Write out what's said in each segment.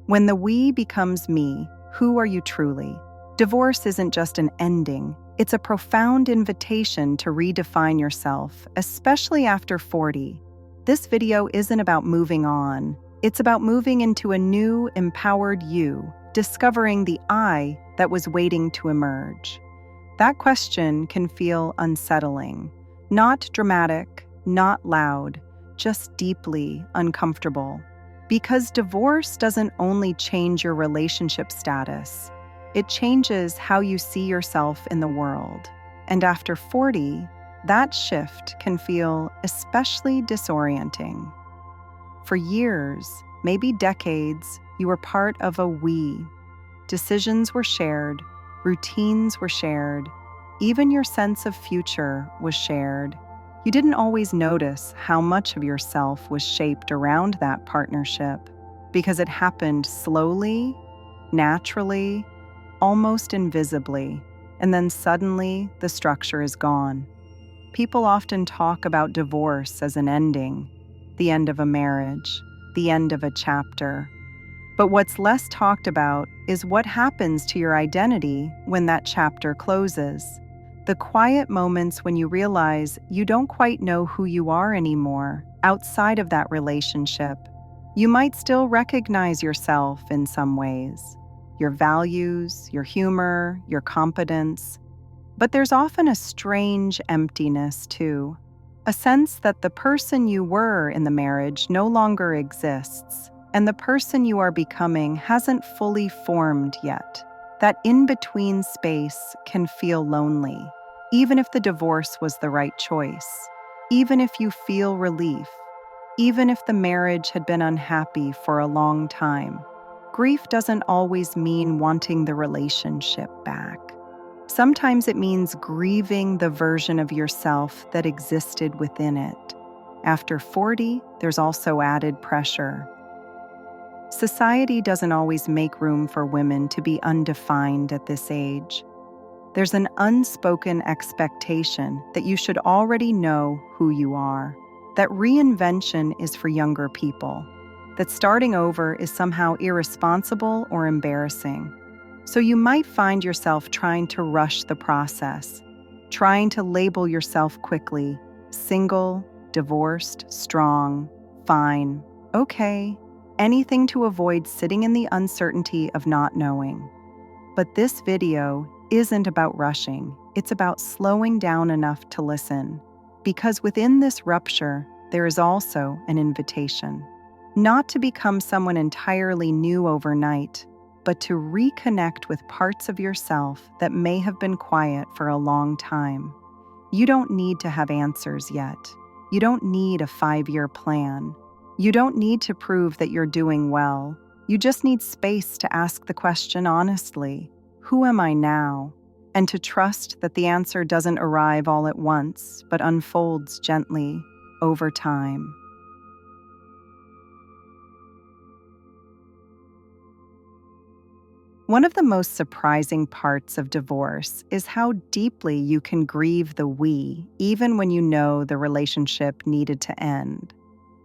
When the we becomes me, who are you truly? Divorce isn't just an ending, it's a profound invitation to redefine yourself, especially after 40. This video isn't about moving on, it's about moving into a new, empowered you, discovering the I that was waiting to emerge. That question can feel unsettling, not dramatic, not loud, just deeply uncomfortable. Because divorce doesn't only change your relationship status, it changes how you see yourself in the world. And after 40, that shift can feel especially disorienting. For years, maybe decades, you were part of a we. Decisions were shared, routines were shared, even your sense of future was shared. You didn't always notice how much of yourself was shaped around that partnership because it happened slowly, naturally, almost invisibly, and then suddenly the structure is gone. People often talk about divorce as an ending, the end of a marriage, the end of a chapter. But what's less talked about is what happens to your identity when that chapter closes. The quiet moments when you realize you don't quite know who you are anymore outside of that relationship. You might still recognize yourself in some ways, your values, your humor, your competence. But there's often a strange emptiness too, a sense that the person you were in the marriage no longer exists, and the person you are becoming hasn't fully formed yet. That in-between space can feel lonely, even if the divorce was the right choice, even if you feel relief, even if the marriage had been unhappy for a long time. Grief doesn't always mean wanting the relationship back. Sometimes it means grieving the version of yourself that existed within it. After 40, there's also added pressure. Society doesn't always make room for women to be undefined at this age. There's an unspoken expectation that you should already know who you are, that reinvention is for younger people, that starting over is somehow irresponsible or embarrassing. So you might find yourself trying to rush the process, trying to label yourself quickly, single, divorced, strong, fine, okay, anything to avoid sitting in the uncertainty of not knowing. But this video isn't about rushing, it's about slowing down enough to listen. Because within this rupture, there is also an invitation. Not to become someone entirely new overnight, but to reconnect with parts of yourself that may have been quiet for a long time. You don't need to have answers yet. You don't need a 5-year plan. You don't need to prove that you're doing well. You just need space to ask the question honestly, who am I now? And to trust that the answer doesn't arrive all at once, but unfolds gently over time. One of the most surprising parts of divorce is how deeply you can grieve the we, even when you know the relationship needed to end.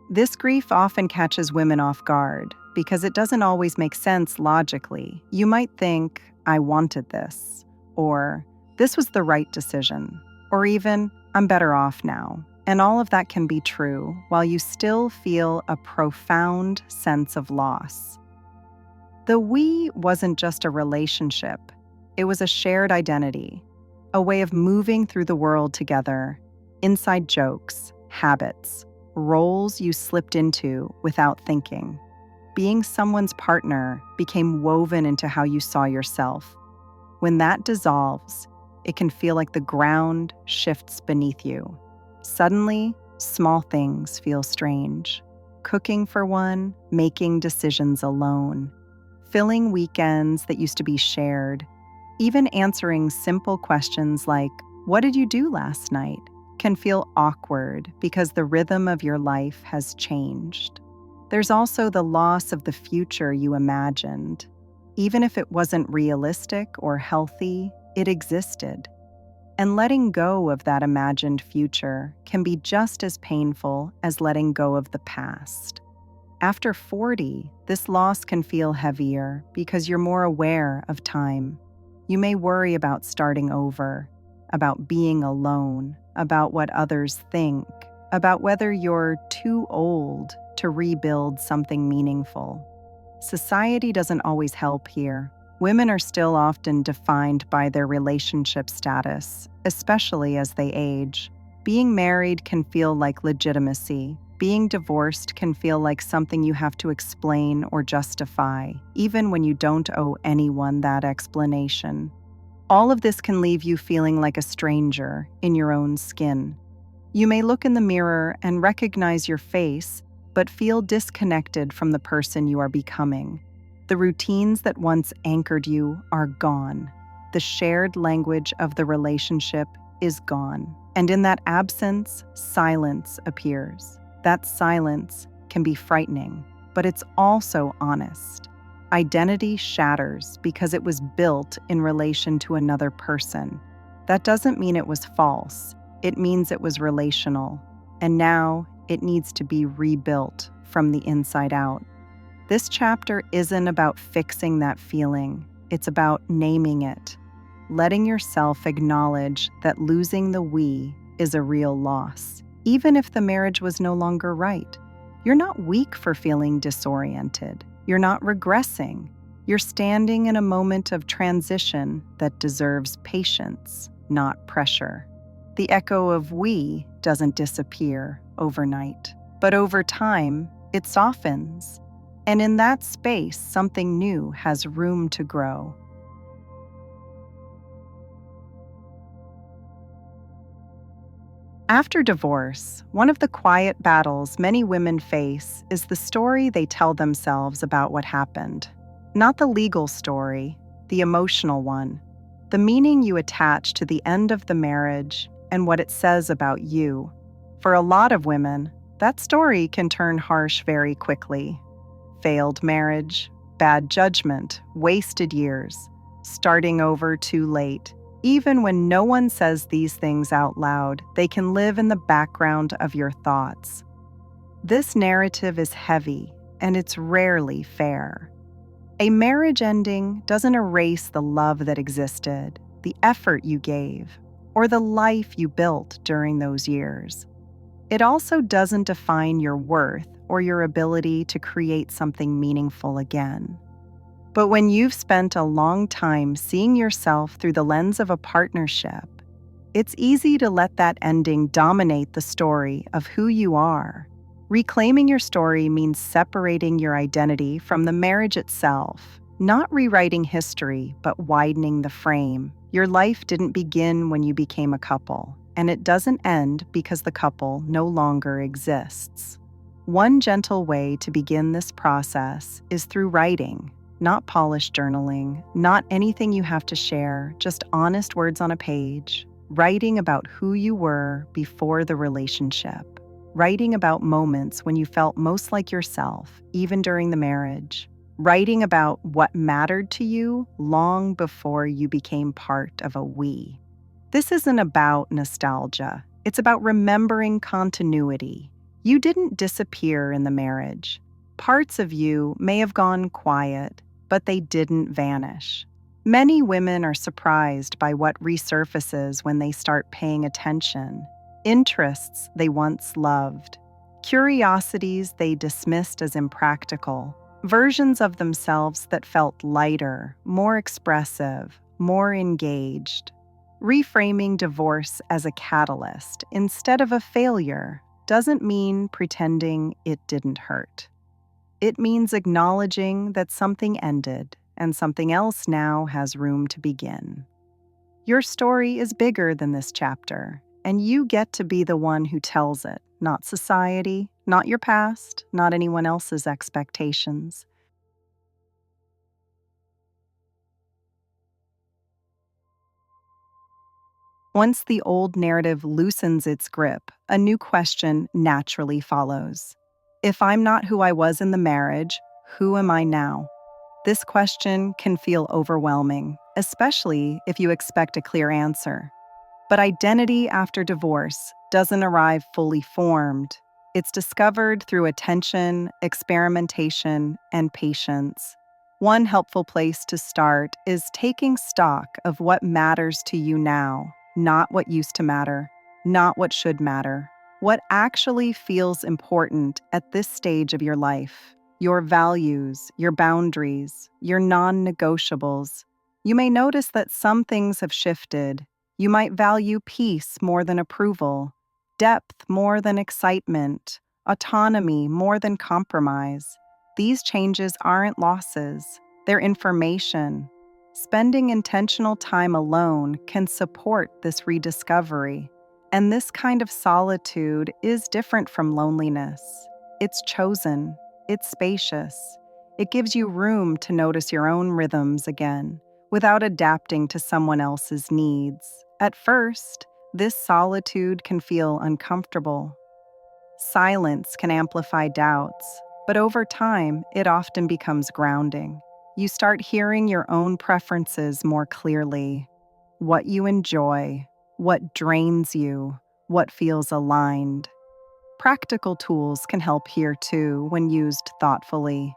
This grief often catches women off guard because it doesn't always make sense logically. You might think, I wanted this, or this was the right decision, or even, I'm better off now. And all of that can be true while you still feel a profound sense of loss. The we wasn't just a relationship, it was a shared identity, a way of moving through the world together, inside jokes, habits, roles you slipped into without thinking. Being someone's partner became woven into how you saw yourself. When that dissolves, it can feel like the ground shifts beneath you. Suddenly, small things feel strange. Cooking for one, making decisions alone, filling weekends that used to be shared, even answering simple questions like, what did you do last night? Can feel awkward because the rhythm of your life has changed. There's also the loss of the future you imagined. Even if it wasn't realistic or healthy, it existed. And letting go of that imagined future can be just as painful as letting go of the past. After 40, this loss can feel heavier because you're more aware of time. You may worry about starting over, about being alone, about what others think, about whether you're too old to rebuild something meaningful. Society doesn't always help here. Women are still often defined by their relationship status, especially as they age. Being married can feel like legitimacy. Being divorced can feel like something you have to explain or justify, even when you don't owe anyone that explanation. All of this can leave you feeling like a stranger in your own skin. You may look in the mirror and recognize your face, but feel disconnected from the person you are becoming. The routines that once anchored you are gone. The shared language of the relationship is gone. And in that absence, silence appears. That silence can be frightening, but it's also honest. Identity shatters because it was built in relation to another person. That doesn't mean it was false. It means it was relational. And now it needs to be rebuilt from the inside out. This chapter isn't about fixing that feeling. It's about naming it, letting yourself acknowledge that losing the we is a real loss, even if the marriage was no longer right. You're not weak for feeling disoriented. You're not regressing. You're standing in a moment of transition that deserves patience, not pressure. The echo of we doesn't disappear overnight, but over time, it softens. And in that space, something new has room to grow. After divorce, one of the quiet battles many women face is the story they tell themselves about what happened. Not the legal story, the emotional one. The meaning you attach to the end of the marriage and what it says about you. For a lot of women, that story can turn harsh very quickly. Failed marriage, bad judgment, wasted years, starting over too late. Even when no one says these things out loud, they can live in the background of your thoughts. This narrative is heavy, and it's rarely fair. A marriage ending doesn't erase the love that existed, the effort you gave, or the life you built during those years. It also doesn't define your worth or your ability to create something meaningful again. But when you've spent a long time seeing yourself through the lens of a partnership, it's easy to let that ending dominate the story of who you are. Reclaiming your story means separating your identity from the marriage itself, not rewriting history, but widening the frame. Your life didn't begin when you became a couple, and it doesn't end because the couple no longer exists. One gentle way to begin this process is through writing. Not polished journaling, not anything you have to share, just honest words on a page. Writing about who you were before the relationship. Writing about moments when you felt most like yourself, even during the marriage. Writing about what mattered to you long before you became part of a we. This isn't about nostalgia. It's about remembering continuity. You didn't disappear in the marriage. Parts of you may have gone quiet, but they didn't vanish. Many women are surprised by what resurfaces when they start paying attention. Interests they once loved, curiosities they dismissed as impractical, versions of themselves that felt lighter, more expressive, more engaged. Reframing divorce as a catalyst instead of a failure doesn't mean pretending it didn't hurt. It means acknowledging that something ended and something else now has room to begin. Your story is bigger than this chapter, and you get to be the one who tells it, not society, not your past, not anyone else's expectations. Once the old narrative loosens its grip, a new question naturally follows. If I'm not who I was in the marriage, who am I now? This question can feel overwhelming, especially if you expect a clear answer. But identity after divorce doesn't arrive fully formed. It's discovered through attention, experimentation, and patience. One helpful place to start is taking stock of what matters to you now, not what used to matter, not what should matter. What actually feels important at this stage of your life, your values, your boundaries, your non-negotiables. You may notice that some things have shifted. You might value peace more than approval, depth more than excitement, autonomy more than compromise. These changes aren't losses, they're information. Spending intentional time alone can support this rediscovery. And this kind of solitude is different from loneliness. It's chosen, it's spacious. It gives you room to notice your own rhythms again, without adapting to someone else's needs. At first, this solitude can feel uncomfortable. Silence can amplify doubts, but over time, it often becomes grounding. You start hearing your own preferences more clearly, what you enjoy, what drains you, what feels aligned. Practical tools can help here too when used thoughtfully.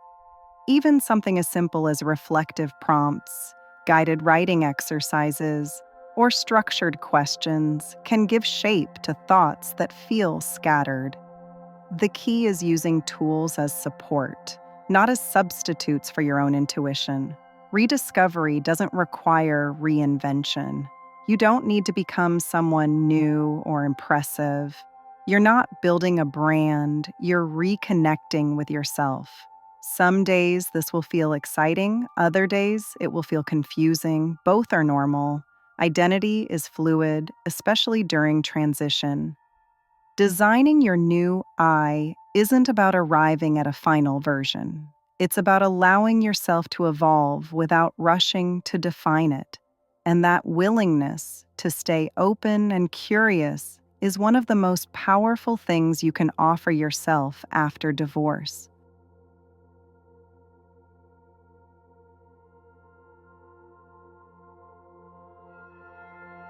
Even something as simple as reflective prompts, guided writing exercises, or structured questions can give shape to thoughts that feel scattered. The key is using tools as support, not as substitutes for your own intuition. Rediscovery doesn't require reinvention. You don't need to become someone new or impressive. You're not building a brand, you're reconnecting with yourself. Some days this will feel exciting, other days it will feel confusing. Both are normal. Identity is fluid, especially during transition. Designing your new I isn't about arriving at a final version. It's about allowing yourself to evolve without rushing to define it. And that willingness to stay open and curious is one of the most powerful things you can offer yourself after divorce.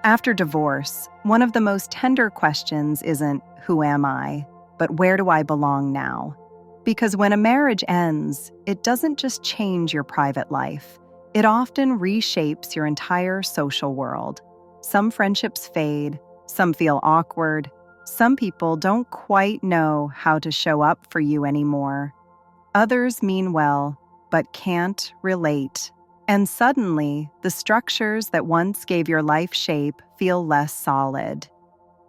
After divorce, one of the most tender questions isn't, "Who am I?" but "Where do I belong now?" Because when a marriage ends, it doesn't just change your private life. It often reshapes your entire social world. Some friendships fade, some feel awkward, some people don't quite know how to show up for you anymore. Others mean well, but can't relate. And suddenly, the structures that once gave your life shape feel less solid.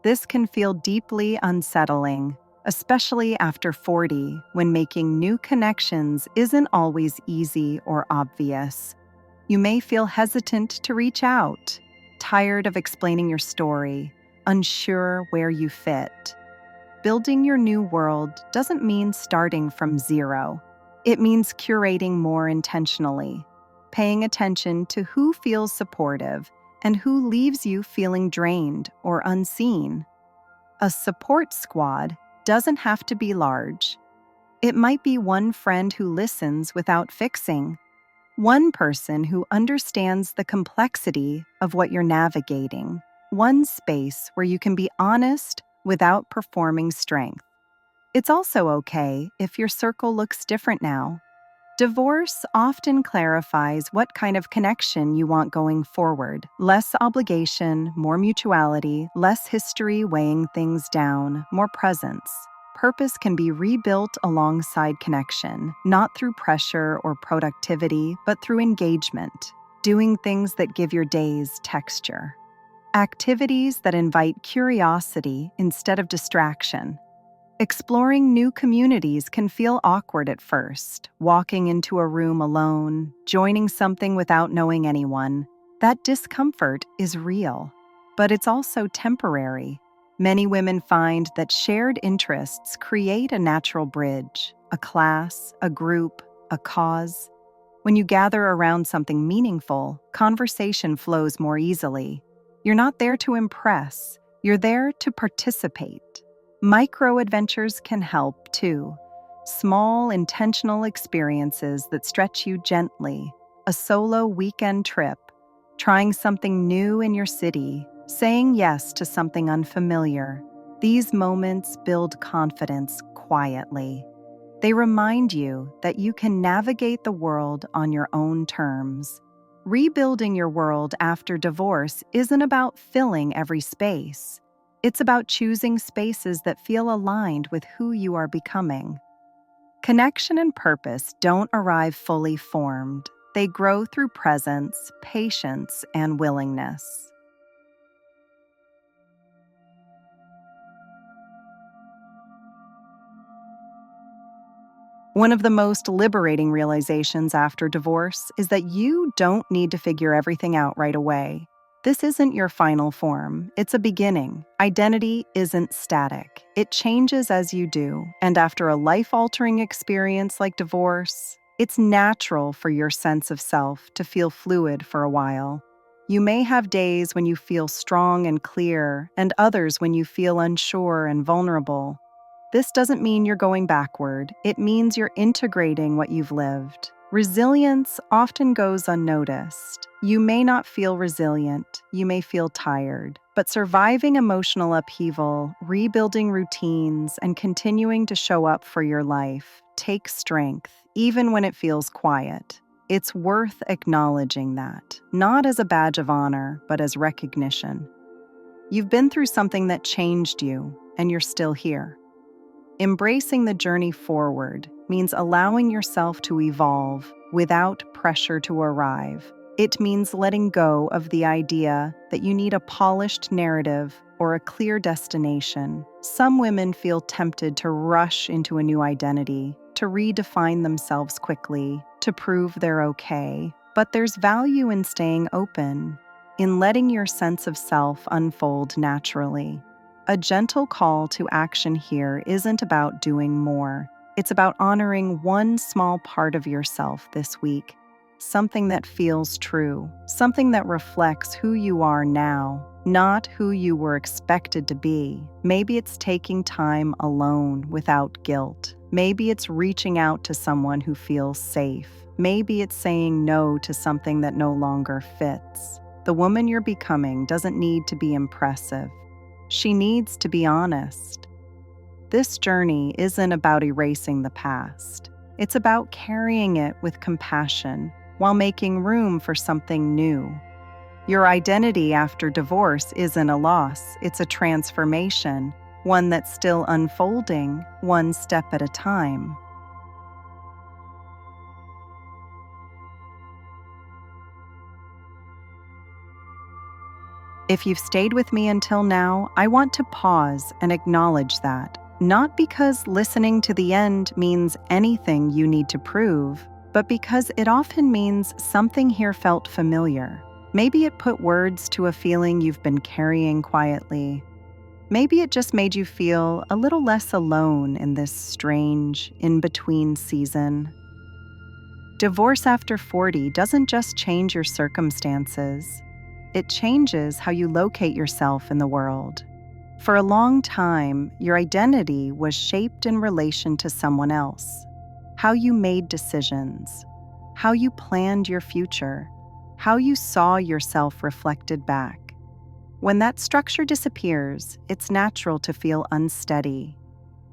This can feel deeply unsettling, especially after 40, when making new connections isn't always easy or obvious. You may feel hesitant to reach out, tired of explaining your story, unsure where you fit. Building your new world doesn't mean starting from zero. It means curating more intentionally, paying attention to who feels supportive and who leaves you feeling drained or unseen. A support squad doesn't have to be large. It might be one friend who listens without fixing, one person who understands the complexity of what you're navigating, one space where you can be honest without performing strength. It's also okay if your circle looks different now. Divorce often clarifies what kind of connection you want going forward. Less obligation, more mutuality, less history weighing things down, more presence. Purpose can be rebuilt alongside connection, not through pressure or productivity, but through engagement, doing things that give your days texture. Activities that invite curiosity instead of distraction. Exploring new communities can feel awkward at first. Walking into a room alone, joining something without knowing anyone. That discomfort is real, but it's also temporary. Many women find that shared interests create a natural bridge, a class, a group, a cause. When you gather around something meaningful, conversation flows more easily. You're not there to impress, you're there to participate. Micro-adventures can help, too. Small, intentional experiences that stretch you gently. A solo weekend trip, trying something new in your city, saying yes to something unfamiliar. These moments build confidence quietly. They remind you that you can navigate the world on your own terms. Rebuilding your world after divorce isn't about filling every space. It's about choosing spaces that feel aligned with who you are becoming. Connection and purpose don't arrive fully formed. They grow through presence, patience, and willingness. One of the most liberating realizations after divorce is that you don't need to figure everything out right away. This isn't your final form, it's a beginning. Identity isn't static, it changes as you do. And after a life-altering experience like divorce, it's natural for your sense of self to feel fluid for a while. You may have days when you feel strong and clear, and others when you feel unsure and vulnerable. This doesn't mean you're going backward. It means you're integrating what you've lived. Resilience often goes unnoticed. You may not feel resilient, you may feel tired, but surviving emotional upheaval, rebuilding routines, and continuing to show up for your life takes strength, even when it feels quiet. It's worth acknowledging that, not as a badge of honor, but as recognition. You've been through something that changed you, and you're still here. Embracing the journey forward means allowing yourself to evolve without pressure to arrive. It means letting go of the idea that you need a polished narrative or a clear destination. Some women feel tempted to rush into a new identity, to redefine themselves quickly, to prove they're okay. But there's value in staying open, in letting your sense of self unfold naturally. A gentle call to action here isn't about doing more. It's about honoring one small part of yourself this week, something that feels true, something that reflects who you are now, not who you were expected to be. Maybe it's taking time alone without guilt. Maybe it's reaching out to someone who feels safe. Maybe it's saying no to something that no longer fits. The woman you're becoming doesn't need to be impressive. She needs to be honest. This journey isn't about erasing the past. It's about carrying it with compassion while making room for something new. Your identity after divorce isn't a loss, it's a transformation, one that's still unfolding, one step at a time. If you've stayed with me until now, I want to pause and acknowledge that. Not because listening to the end means anything you need to prove, but because it often means something here felt familiar. Maybe it put words to a feeling you've been carrying quietly. Maybe it just made you feel a little less alone in this strange, in-between season. Divorce after 40 doesn't just change your circumstances. It changes how you locate yourself in the world. For a long time, your identity was shaped in relation to someone else. How you made decisions, how you planned your future, how you saw yourself reflected back. When that structure disappears, it's natural to feel unsteady.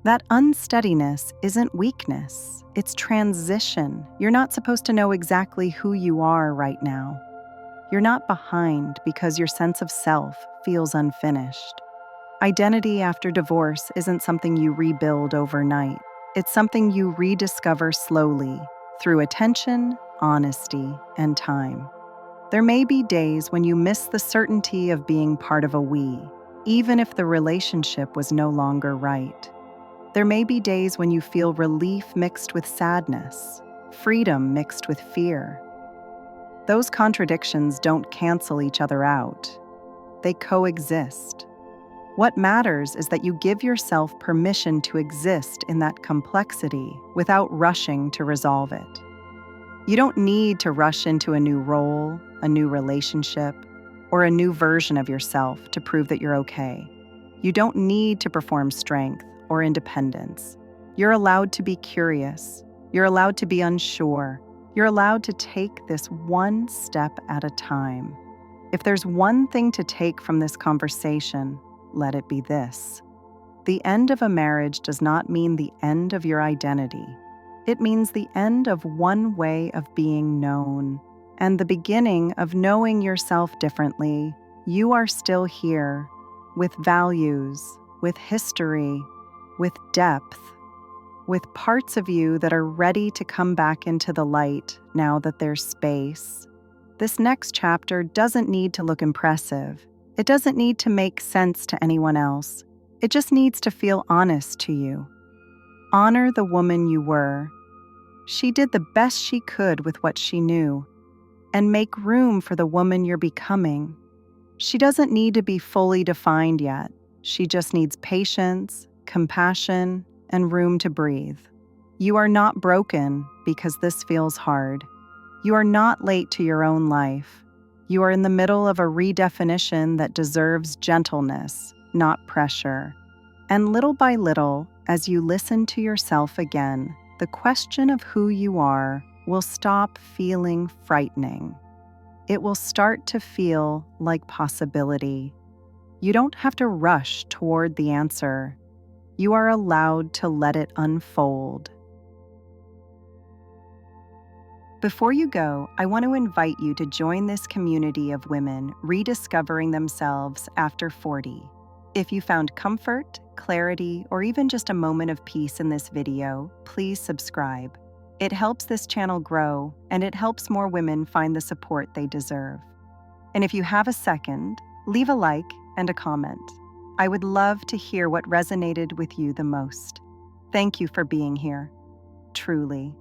That unsteadiness isn't weakness, it's transition. You're not supposed to know exactly who you are right now. You're not behind because your sense of self feels unfinished. Identity after divorce isn't something you rebuild overnight. It's something you rediscover slowly through attention, honesty, and time. There may be days when you miss the certainty of being part of a we, even if the relationship was no longer right. There may be days when you feel relief mixed with sadness, freedom mixed with fear. Those contradictions don't cancel each other out. They coexist. What matters is that you give yourself permission to exist in that complexity without rushing to resolve it. You don't need to rush into a new role, a new relationship, or a new version of yourself to prove that you're okay. You don't need to perform strength or independence. You're allowed to be curious. You're allowed to be unsure. You're allowed to take this one step at a time. If there's one thing to take from this conversation, let it be this. The end of a marriage does not mean the end of your identity. It means the end of one way of being known and the beginning of knowing yourself differently. You are still here, with values, with history, with depth, with parts of you that are ready to come back into the light now that there's space. This next chapter doesn't need to look impressive. It doesn't need to make sense to anyone else. It just needs to feel honest to you. Honor the woman you were. She did the best she could with what she knew. And make room for the woman you're becoming. She doesn't need to be fully defined yet. She just needs patience, compassion, and room to breathe. You are not broken because this feels hard. You are not late to your own life. You are in the middle of a redefinition that deserves gentleness, not pressure. And little by little, as you listen to yourself again, the question of who you are will stop feeling frightening. It will start to feel like possibility. You don't have to rush toward the answer. You are allowed to let it unfold. Before you go, I want to invite you to join this community of women rediscovering themselves after 40. If you found comfort, clarity, or even just a moment of peace in this video, please subscribe. It helps this channel grow, and it helps more women find the support they deserve. And if you have a second, leave a like and a comment. I would love to hear what resonated with you the most. Thank you for being here. Truly.